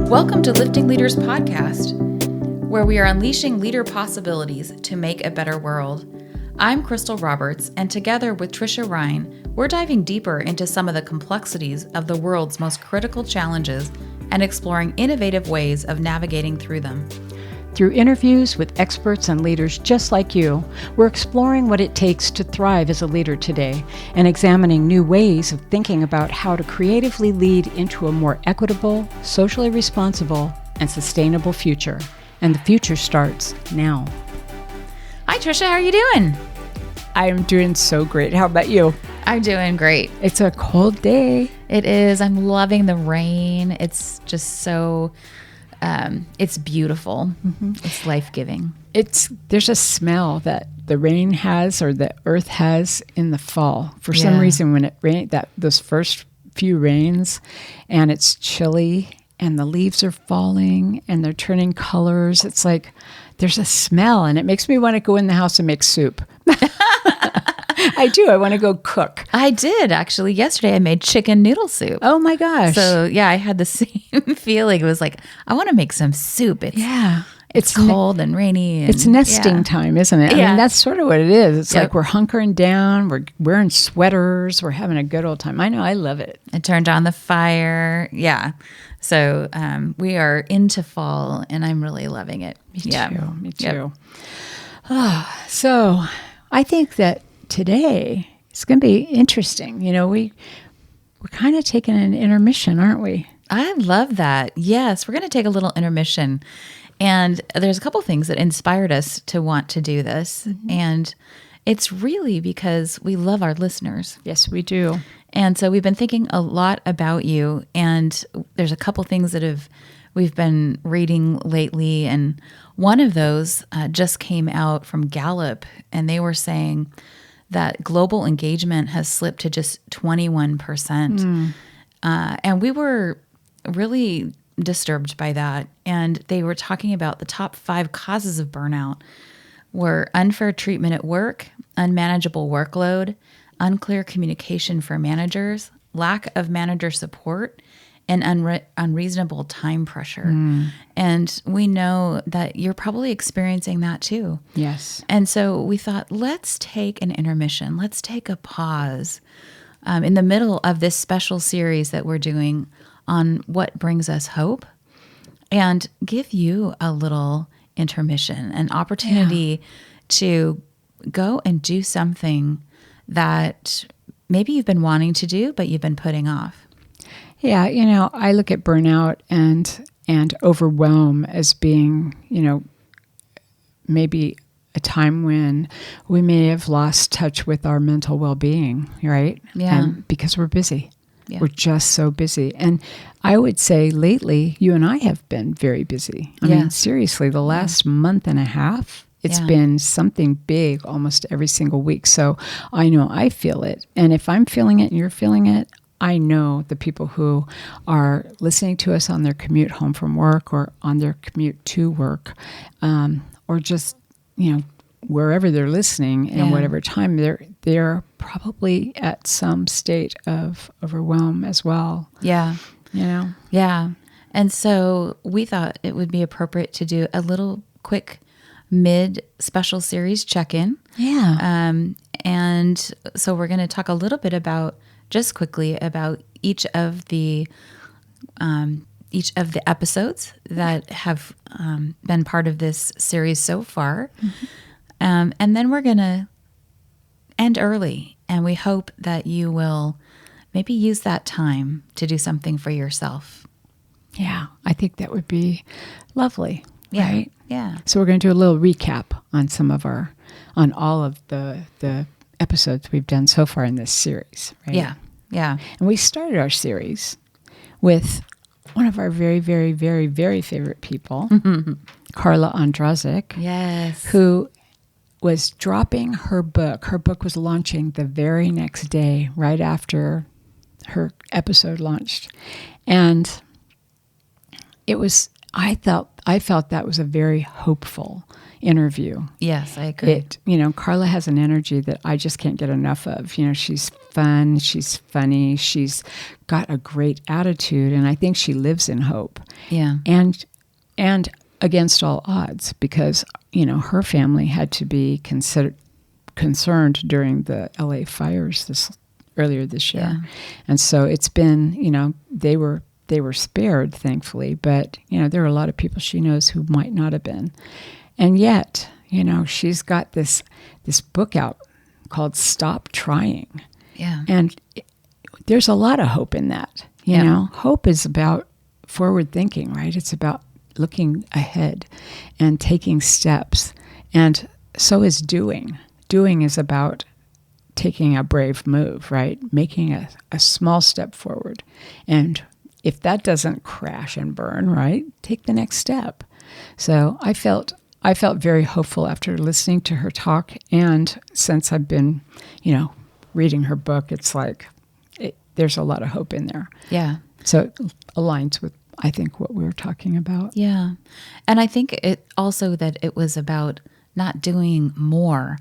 Welcome to Lifting Leaders Podcast, where we are unleashing leader possibilities to make a better world. I'm Crystal Roberts, and together with Trisha Ryan, we're diving deeper into some of the complexities of the world's most critical challenges and exploring innovative ways of navigating through them. Through interviews with experts and leaders just like you, we're exploring what it takes to thrive as a leader today and examining new ways of thinking about how to creatively lead into a more equitable, socially responsible, and sustainable future. And the future starts now. Hi, Trisha. How are you doing? I'm doing so great. How about you? I'm doing great. It's a cold day. It is. I'm loving the rain. It's just so... it's beautiful. Mm-hmm. It's life-giving. There's a smell that the rain has or the earth has in the fall. For some reason, when it rains, those first few rains, and it's chilly, and the leaves are falling, and they're turning colors. It's like there's a smell, and it makes me want to go in the house and make soup. I do. I want to go cook. I did, actually. Yesterday, I made chicken noodle soup. Oh, my gosh. So, yeah, I had the same feeling. It was like, I want to make some soup. It's cold and rainy. And, it's nesting time, isn't it? I mean, that's sort of what it is. It's like we're hunkering down. We're wearing sweaters. We're having a good old time. I know. I love it. I turned on the fire. Yeah. So we are into fall, and I'm really loving it. Me too. Me too. Oh, so I think that today it's going to be interesting. You know, we're kind of taking an intermission, aren't we? I love that. Yes, we're going to take a little intermission. And there's a couple things that inspired us to want to do this. Mm-hmm. And it's really because we love our listeners. Yes, we do. And so we've been thinking a lot about you. And there's a couple things that we've been reading lately. And one of those just came out from Gallup. And they were saying that global engagement has slipped to just 21%. And we were really disturbed by that. And they were talking about the top 5 causes of burnout were unfair treatment at work, unmanageable workload, unclear communication for managers, lack of manager support, and unreasonable time pressure. And we know that you're probably experiencing that too. Yes. And so we thought, let's take an intermission. Let's take a pause in the middle of this special series that we're doing on what brings us hope and give you a little intermission, an opportunity to go and do something that maybe you've been wanting to do, but you've been putting off. Yeah, you know, I look at burnout and overwhelm as being, you know, maybe a time when we may have lost touch with our mental well-being, right? Yeah. Because we're busy. Yeah. We're just so busy. And I would say lately, you and I have been very busy. I mean, seriously, the last month and a half, it's been something big almost every single week. So I know I feel it. And if I'm feeling it and you're feeling it, I know the people who are listening to us on their commute home from work or on their commute to work, or just, you know, wherever they're listening and whatever time, they're probably at some state of overwhelm as well. Yeah. You know? Yeah. And so we thought it would be appropriate to do a little quick mid-special series check-in. Yeah. And so we're going to talk a little bit just quickly about each of the episodes that have been part of this series so far. Mm-hmm. And then we're going to end early, and we hope that you will maybe use that time to do something for yourself. Yeah, I think that would be lovely, right? Yeah. So we're going to do a little recap on all of the episodes we've done so far in this series, right? Yeah, yeah. And we started our series with one of our very, very, very, very favorite people, Carla Ondrazik. Yes. Who was dropping her book. Her book was launching the very next day, right after her episode launched. And it was, I I felt that was a very hopeful interview. Yes, I agree. Carla has an energy that I just can't get enough of. She's fun, she's funny, she's got a great attitude, and I think she lives in hope. Yeah. And against all odds, because, her family had to be concerned during the LA fires earlier this year. Yeah. And so it's been, they were spared, thankfully, but, there are a lot of people she knows who might not have been. And yet, she's got this book out called Stop Trying. Yeah. And there's a lot of hope in that. Hope is about forward thinking, right? It's about looking ahead and taking steps. And so is doing. Doing is about taking a brave move, right? Making a small step forward. And if that doesn't crash and burn, right, take the next step. So I felt very hopeful after listening to her talk. And since I've been, reading her book, it's like there's a lot of hope in there. Yeah. So it aligns with, I think, what we were talking about. Yeah. And I think it also that it was about not doing more,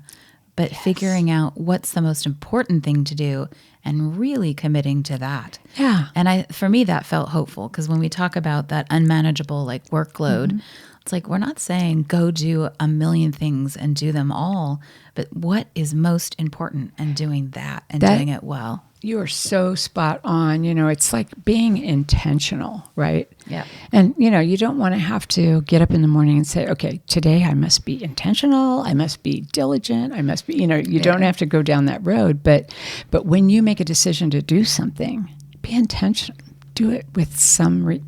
but figuring out what's the most important thing to do and really committing to that. Yeah. And for me, that felt hopeful, because when we talk about that unmanageable workload, it's like, we're not saying go do a million things and do them all, but what is most important, and doing that and doing it well. You are so spot on. It's like being intentional, right? Yeah. And, you don't want to have to get up in the morning and say, okay, today I must be intentional. I must be diligent. I must be, you don't have to go down that road. But when you make a decision to do something, be intentional. Do it with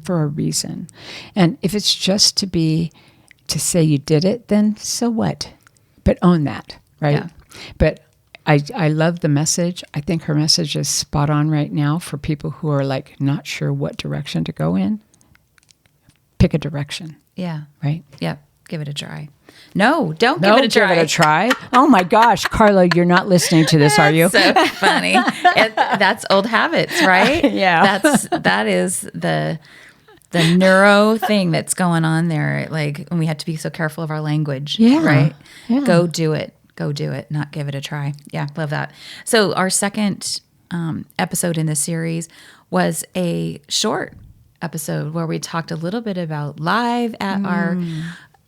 for a reason. And if it's just to say you did it, then so what? But own that, right? Yeah. But I love the message. I think her message is spot on right now for people who are not sure what direction to go in. Pick a direction. Yeah. Right? Yeah. Give it a try. No, don't give it a try. Give it a try. Oh my gosh, Carla, you're not listening to this, are you? So funny. That's old habits, right? Yeah. That is the neuro thing that's going on there. And we have to be so careful of our language. Yeah. Right? Yeah. Go do it, not give it a try. Yeah, love that. So our second episode in this series was a short episode where we talked a little bit about live at our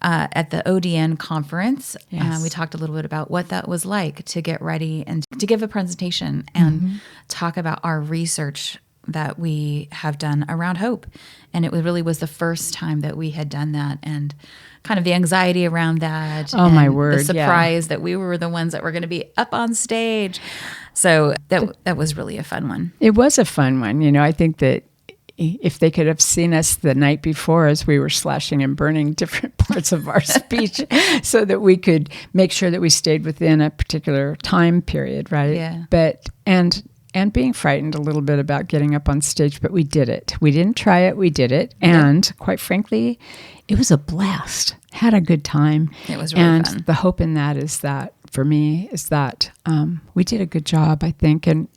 at the ODN conference. Yes. We talked a little bit about what that was like to get ready and to give a presentation and talk about our research that we have done around hope. And it really was the first time that we had done that, and kind of the anxiety around that. Oh, and my word. The surprise that we were the ones that were going to be up on stage. So that was really a fun one. It was a fun one. I think that if they could have seen us the night before as we were slashing and burning different parts of our speech so that we could make sure that we stayed within a particular time period, right? Yeah. But, and being frightened a little bit about getting up on stage, but we did it. We didn't try it, we did it. And quite frankly, it was a blast. Had a good time. It was really fun. And the hope in that is that, for me, is that we did a good job, I think. And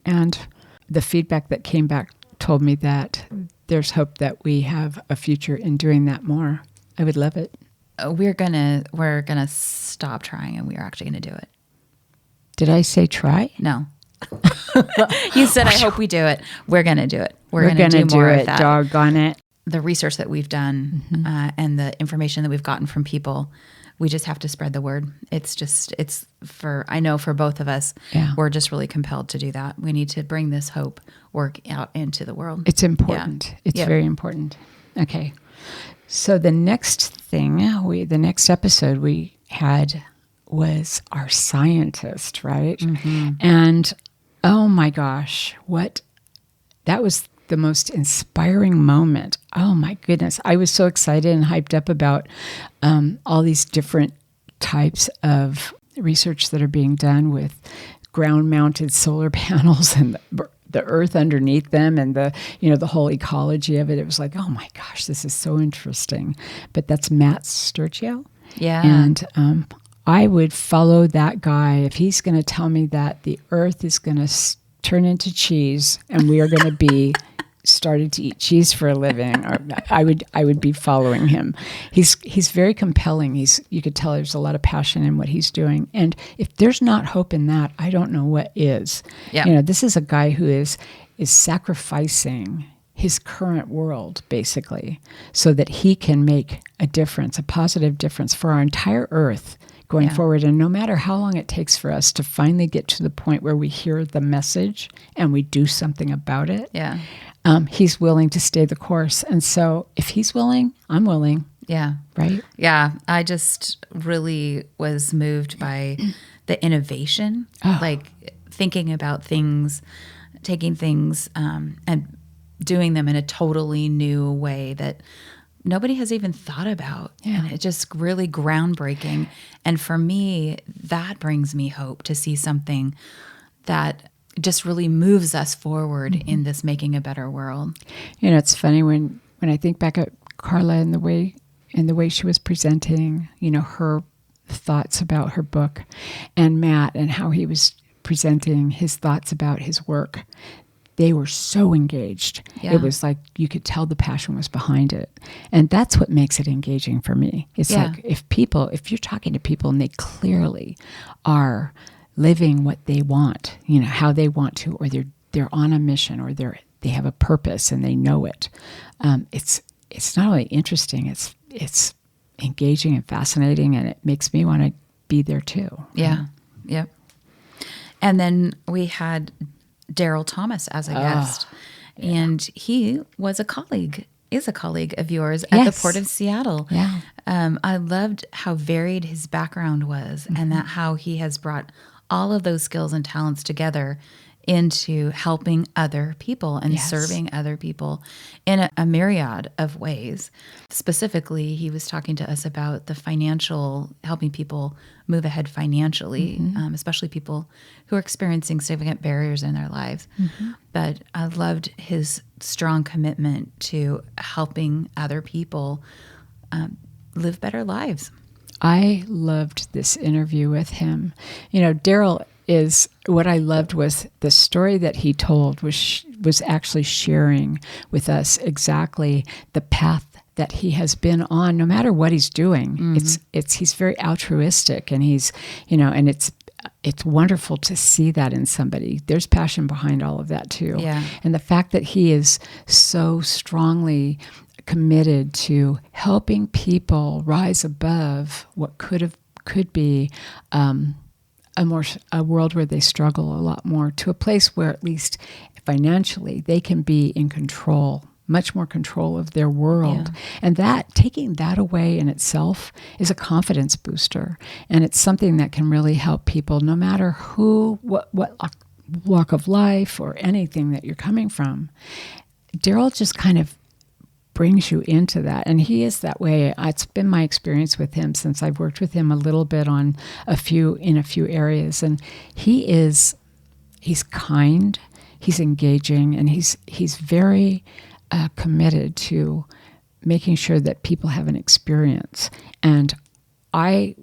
the feedback that came back told me that there's hope that we have a future in doing that more. I would love it. We're gonna stop trying, and we are actually gonna do it. Did I say try? No. You said, I hope we do it. We're gonna do it. We're gonna do more of that. Doggone it. The research that we've done and the information that we've gotten from people, we just have to spread the word. I know for both of us, we're just really compelled to do that. We need to bring this hope work out into the world. It's important. Yeah. It's very important. Okay. So the next episode we had was our scientist, right? Mm-hmm. And oh my gosh, that was the most inspiring moment. Oh my goodness. I was so excited and hyped up about all these different types of research that are being done with ground-mounted solar panels and the earth underneath them, and the whole ecology of it. It was like, oh my gosh, this is so interesting. But that's Matt Sturgio. Yeah. And I would follow that guy if he's going to tell me that the earth is going to turn into cheese and we are going to be started to eat cheese for a living, or I would be following him. He's very compelling. You could tell there's a lot of passion in what he's doing. And if there's not hope in that, I don't know what is. Yeah. This is a guy who is sacrificing his current world, basically, so that he can make a difference, a positive difference for our entire earth going forward. And no matter how long it takes for us to finally get to the point where we hear the message and we do something about it, he's willing to stay the course. And so if he's willing, I'm willing. Yeah. Right? Yeah. I just really was moved by the innovation, like thinking about things, taking things and doing them in a totally new way that nobody has even thought about. Yeah. And it's just really groundbreaking. And for me, that brings me hope to see something that just really moves us forward in this making a better world. It's funny when I think back at Carla and the way she was presenting, her thoughts about her book, and Matt and how he was presenting his thoughts about his work. They were so engaged. Yeah. It was like you could tell the passion was behind it. And that's what makes it engaging for me. It's like if you're talking to people and they clearly are living what they want, how they want to, or they're on a mission, or they have a purpose and they know it. It's not only interesting, it's engaging and fascinating, and it makes me want to be there too. Yeah. Yep. And then we had Daryl Thomas as a guest, and he was is a colleague of yours at the Port of Seattle. Yeah. I loved how varied his background was, and that how he has brought all of those skills and talents together into helping other people and serving other people in a myriad of ways. Specifically, he was talking to us about the helping people move ahead financially, especially people who are experiencing significant barriers in their lives. But I loved his strong commitment to helping other people live better lives. I loved this interview with him. Daryl what I loved was the story that he told was actually sharing with us exactly the path that he has been on, no matter what he's doing. He's very altruistic, and he's, and it's wonderful to see that in somebody. There's passion behind all of that too. Yeah. And the fact that he is so strongly committed to helping people rise above what could be a world where they struggle a lot more, to a place where at least financially they can be in control, much more control of their world. And that, taking that away in itself is a confidence booster. And it's something that can really help people, no matter what walk of life or anything that you're coming from. Daryl just kind of brings you into that, and he is that way. It's been my experience with him since I've worked with him a little bit in a few areas, and he's kind, he's engaging, and he's very committed to making sure that people have an experience. And I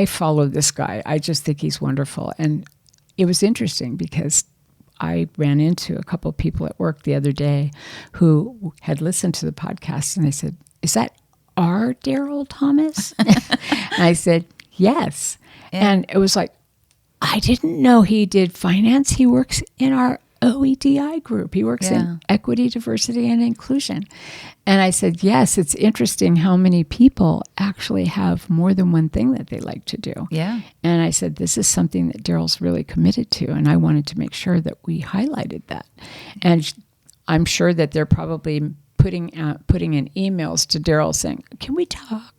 follow this guy. I just think he's wonderful. And it was interesting because I ran into a couple of people at work the other day who had listened to the podcast, and they said, "Is that our Daryl Thomas?" And I said, "Yes." And it was like, I didn't know he did finance. He works in our OEDI group. He works in equity, diversity, and inclusion. And I said, yes, it's interesting how many people actually have more than one thing that they like to do. Yeah. And I said, this is something that Daryl's really committed to, and I wanted to make sure that we highlighted that. And I'm sure that they're probably putting in emails to Daryl saying, "Can we talk?"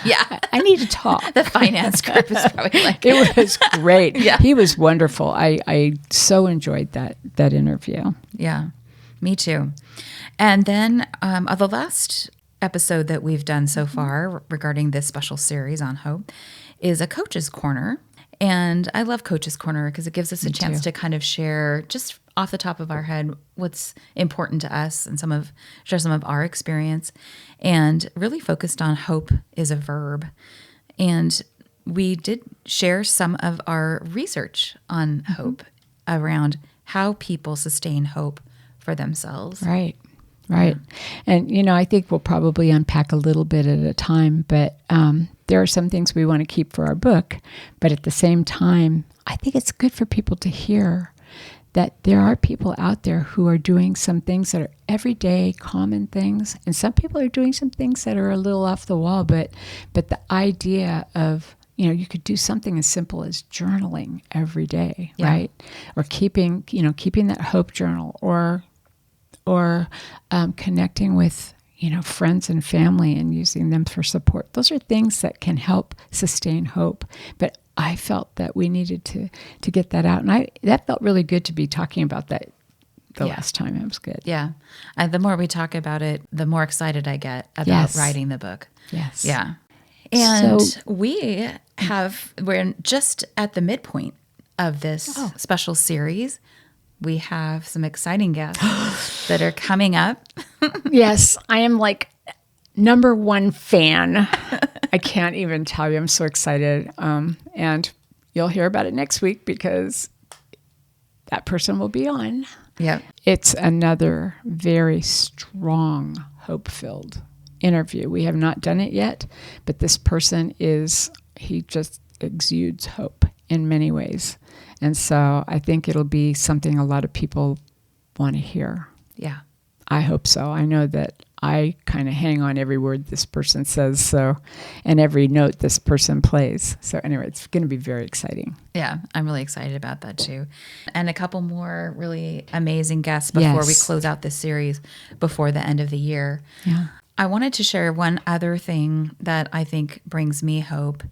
Yeah. I need to talk. The finance group is probably like... It was great. Yeah. He was wonderful. I so enjoyed that interview. Yeah, me too. And then the last episode that we've done so far regarding this special series on hope is a Coach's Corner. And I love Coach's Corner because it gives us a chance to kind of share just off the top of our head what's important to us and share some of our experience, and really focused on hope is a verb. And we did share some of our research on hope around how people sustain hope for themselves. Right. Right. And, I think we'll probably unpack a little bit at a time, but there are some things we want to keep for our book. But at the same time, I think it's good for people to hear that there are people out there who are doing some things that are everyday, common things. And some people are doing some things that are a little off the wall. But the idea of, you could do something as simple as journaling every day, right? Or keeping that hope journal, or connecting with, friends and family and using them for support. Those are things that can help sustain hope. But I felt that we needed to get that out. And that felt really good to be talking about that the last time. It was good. Yeah. The more we talk about it, the more excited I get about writing the book. Yes. Yeah. And we're just at the midpoint of this special series. We have some exciting guests that are coming up. Yes, I am like number one fan. I can't even tell you. I'm so excited. And you'll hear about it next week because that person will be on. Yeah. It's another very strong, hope-filled interview. We have not done it yet, but this person he just exudes hope in many ways. And so I think it'll be something a lot of people want to hear. Yeah. I hope so. I know that I kind of hang on every word this person says, and every note this person plays. So anyway, it's going to be very exciting. Yeah, I'm really excited about that too. And a couple more really amazing guests before we close out this series before the end of the year. Yeah. I wanted to share one other thing that I think brings me hope.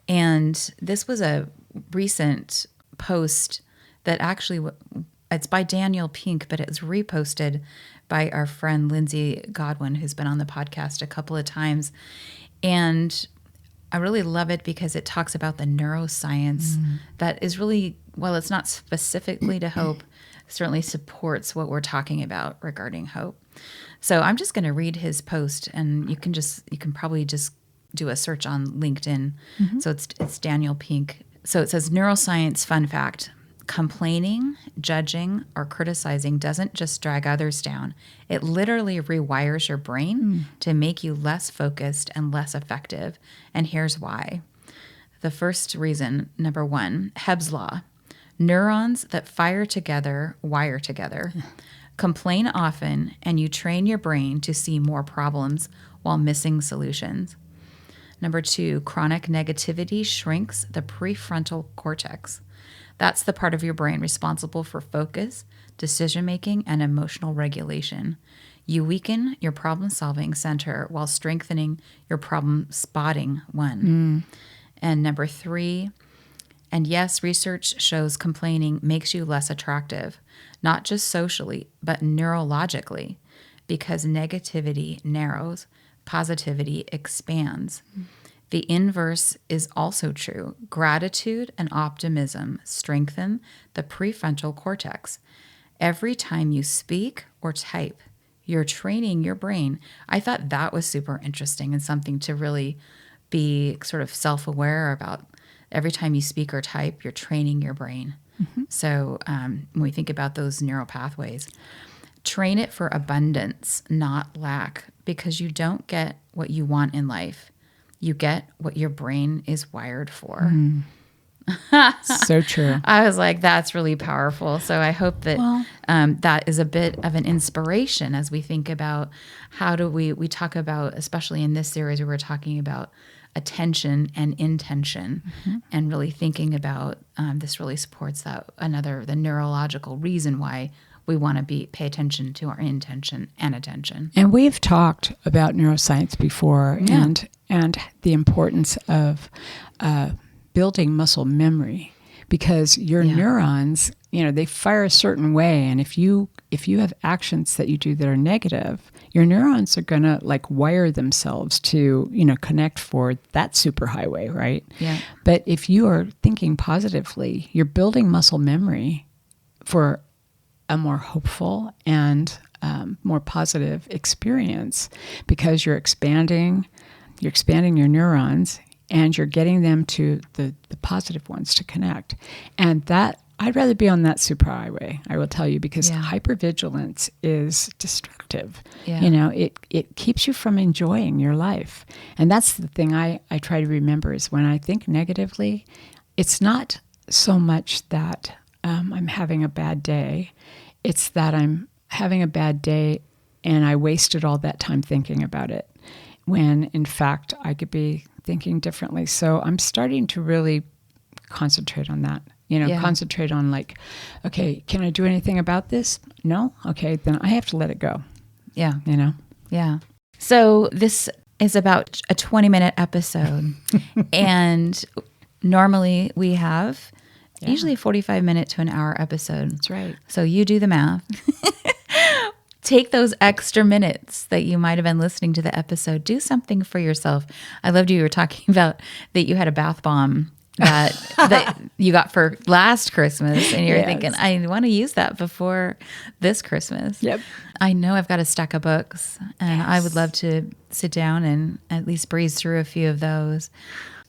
And this was a recent post that actually, it's by Daniel Pink, but it was reposted by our friend Lindsay Godwin, who's been on the podcast a couple of times. And I really love it because it talks about the neuroscience that is really, well, it's not specifically to hope, certainly supports what we're talking about regarding hope. So I'm just going to read his post, and you can probably just do a search on LinkedIn. So it's Daniel Pink. So it says, neuroscience fun fact: complaining, judging, or criticizing doesn't just drag others down. It literally rewires your brain to make you less focused and less effective. And here's why. The first reason, number one, Hebb's law. Neurons that fire together wire together. Complain often, and you train your brain to see more problems while missing solutions. Number two, chronic negativity shrinks the prefrontal cortex. That's the part of your brain responsible for focus, decision-making, and emotional regulation. You weaken your problem-solving center while strengthening your problem-spotting one. And number three, and yes, research shows complaining makes you less attractive, not just socially, but neurologically, because negativity narrows, positivity expands. The inverse is also true. Gratitude and optimism strengthen the prefrontal cortex. Every time you speak or type, you're training your brain. I thought that was super interesting and something to really be sort of self-aware about. Every time you speak or type, you're training your brain. So when we think about those neural pathways, train it for abundance, not lack, because you don't get what you want in life. You get what your brain is wired for. So true. I was like, that's really powerful. So I hope that that is a bit of an inspiration as we think about how do we talk about, especially in this series where we're talking about attention and intention, and really thinking about this really supports that the neurological reason why we want to pay attention to our intention and attention. And we've talked about neuroscience before, and the importance of building muscle memory, because your neurons, they fire a certain way, and if you have actions that you do that are negative, your neurons are going to wire themselves to connect for that superhighway, right? Yeah. But if you are thinking positively, you're building muscle memory for a more hopeful and more positive experience, because you're expanding your neurons, and you're getting them to the positive ones to connect. And that I'd rather be on that superhighway, I will tell you, because Yeah. hypervigilance is destructive. Yeah. You know, it keeps you from enjoying your life. And that's the thing I try to remember is when I think negatively, it's not so much that I'm having a bad day. It's that I'm having a bad day and I wasted all that time thinking about it, when in fact I could be thinking differently. So I'm starting to really concentrate on that. Yeah. Concentrate on like, okay, can I do anything about this? No? Okay, then I have to let it go, Yeah. Yeah. So this is about a 20-minute episode. And normally we have usually a 45-minute to an hour episode. That's right. So you do the math. Take those extra minutes that you might have been listening to the episode. Do something for yourself. I loved you were talking about that you had a bath bomb that you got for last Christmas, and you're thinking, I want to use that before this Christmas. Yep. I know I've got a stack of books, and I would love to sit down and at least breeze through a few of those.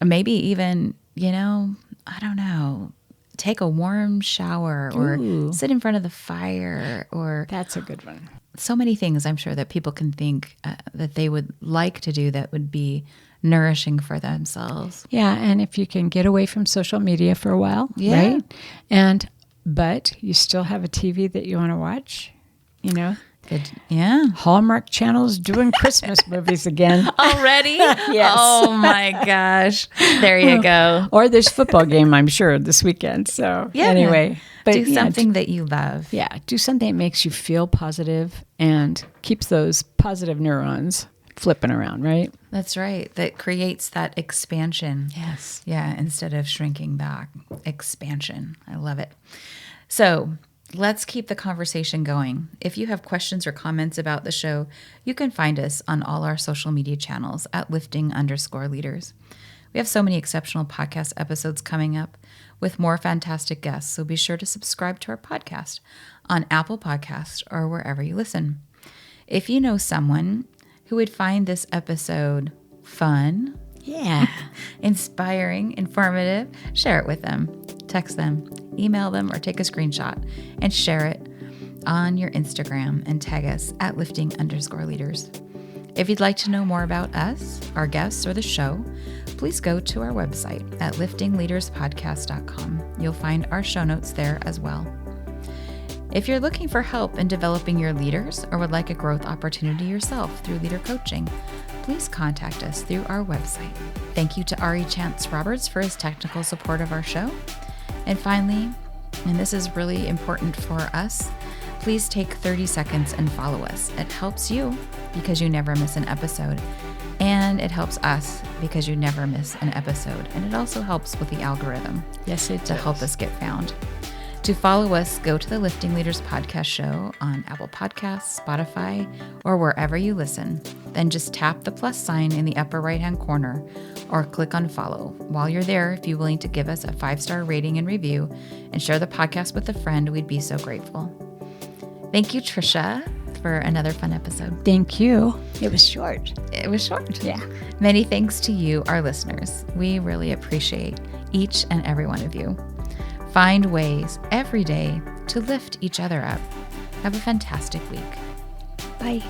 Or maybe even, I don't know, take a warm shower or sit in front of the fire, or That's a good one. so many things I'm sure that people can think that they would like to do that would be nourishing for themselves. Yeah, and if you can get away from social media for a while, right? But you still have a TV that you want to watch, Good. Yeah. Hallmark Channel's doing Christmas movies again. Already? Yes. Oh my gosh. There you go. Or there's football game, I'm sure, this weekend. So anyway. But do something that you love. Yeah, do something that makes you feel positive and keeps those positive neurons flipping around, right? That's right. That creates that expansion. Yes. Yeah, instead of shrinking back. Expansion. I love it. So let's keep the conversation going. If you have questions or comments about the show, you can find us on all our social media channels at lifting_leaders. We have so many exceptional podcast episodes coming up with more fantastic guests, so be sure to subscribe to our podcast on Apple Podcasts or wherever you listen. If you know someone who would find this episode fun, inspiring, informative, share it with them. Text them, email them, or take a screenshot and share it on your Instagram and tag us at lifting_leaders. If you'd like to know more about us, our guests, or the show, please go to our website at liftingleaderspodcast.com. You'll find our show notes there as well. If you're looking for help in developing your leaders or would like a growth opportunity yourself through leader coaching, please contact us through our website. Thank you to Ari Chance Roberts for his technical support of our show. And finally, and this is really important for us, please take 30 seconds and follow us. It helps you because you never miss an episode. And it helps us because you never miss an episode. And it also helps with the algorithm. Yes, it to does. help us get found. To follow us, go to the Lifting Leaders podcast show on Apple Podcasts, Spotify, or wherever you listen. Then just tap the plus sign in the upper right-hand corner or click on follow. While you're there, if you're willing to give us a 5-star rating and review and share the podcast with a friend, we'd be so grateful. Thank you, Trisha, for another fun episode. Thank you. It was short. It was short. Yeah. Many thanks to you, our listeners. We really appreciate each and every one of you. Find ways every day to lift each other up. Have a fantastic week. Bye.